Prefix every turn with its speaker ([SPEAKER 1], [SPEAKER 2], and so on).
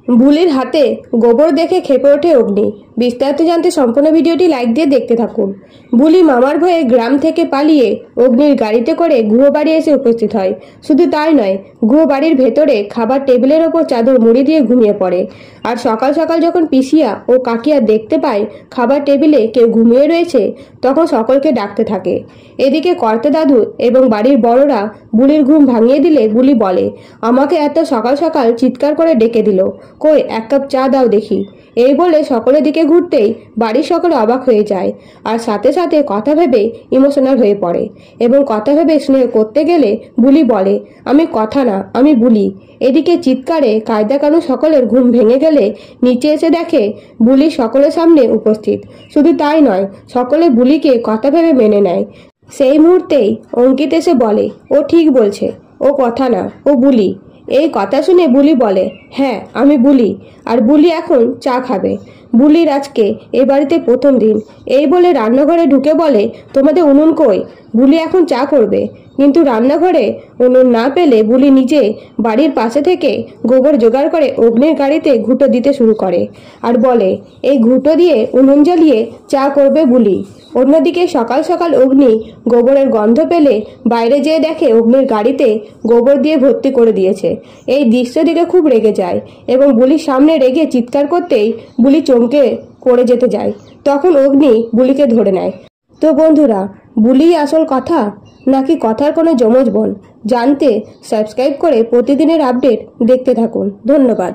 [SPEAKER 1] বুলির হাতে গোবর দেখে খেপে ওঠে অগ্নি। বিস্তারিত জানতে সম্পূর্ণ ভিডিওটি লাইক দিয়ে দেখতে থাকুন। বুলি মামার ভয়ে গ্রাম থেকে পালিয়ে অগ্নির গাড়িতে করে গুহবাড়ি এসে উপস্থিত হয়। শুধু তাই নয়, গুহবাড়ির ভেতরে খাবার টেবিলের ওপর চাদর মুড়ি দিয়ে ঘুমিয়ে পড়ে। আর সকাল সকাল যখন পিসিয়া ও কাকিয়া দেখতে পায় খাবার টেবিলে কেউ ঘুমিয়ে রয়েছে, তখন সকলকে ডাকতে থাকে। এদিকে কর্তা দাদু এবং বাড়ির বড়রা বুলির ঘুম ভাঙিয়ে দিলে বুলি বলে, আমাকে এত সকাল সকাল চিৎকার করে ডেকে দিল, কই এক কাপ চা দাও দেখি। এই বলে সকলের দিকে ঘুরতেই বাড়ির সকলে অবাক হয়ে যায়, আর সাথে সাথে কথা ভেবে ইমোশনাল হয়ে পড়ে এবং কথা ভেবে স্নেহ করতে গেলে বুলি বলে, আমি কথা না, আমি বুলি। এদিকে চিৎকারে কায়দা কানুন সকলের ঘুম ভেঙে গেলে নিচে এসে দেখে বুলি সকলের সামনে উপস্থিত। শুধু তাই নয়, সকলে বুলিকে কথা ভেবে মেনে নেয়। সেই মুহূর্তেই অঙ্কিত এসে বলে, ও ঠিক বলছে, ও কথা না, ও বুলি। এই কথা শুনে বুলি বলে, হ্যাঁ আমি বুলি, আর বুলি এখন চা খাবে। বুলির আজকে এ বাড়িতে প্রথম দিন। এই বলে রান্নাঘরে ঢুকে বলে, তোমাদের উনুন কই? বুলি এখন চা করবে। কিন্তু রান্নাঘরে উনুন না পেলে বুলি নিজে বাড়ির পাশে থেকে গোবর জোগাড় করে অগ্নির গাড়িতে ঘুঁটো দিতে শুরু করে আর বলে, এই ঘুঁটো দিয়ে উনুন জ্বালিয়ে চা করবে বুলি। অন্যদিকে সকাল সকাল অগ্নি গোবরের গন্ধ পেলে বাইরে যেয়ে দেখে অগ্নির গাড়িতে গোবর দিয়ে ভর্তি করে দিয়েছে। এই দৃশ্য দেখে খুব রেগে যায় এবং বুলির সামনে রেগে চিৎকার করতেই বুলি চমকে পড়ে যেতে যায়। তখন অগ্নি বুলিকে ধরে নেয়। তো বন্ধুরা, বুলি আসল কথা নাকি কথার কোনো যমজ বোন? জানতে সাবস্ক্রাইব করে প্রতিদিনের আপডেট দেখতে থাকুন। ধন্যবাদ।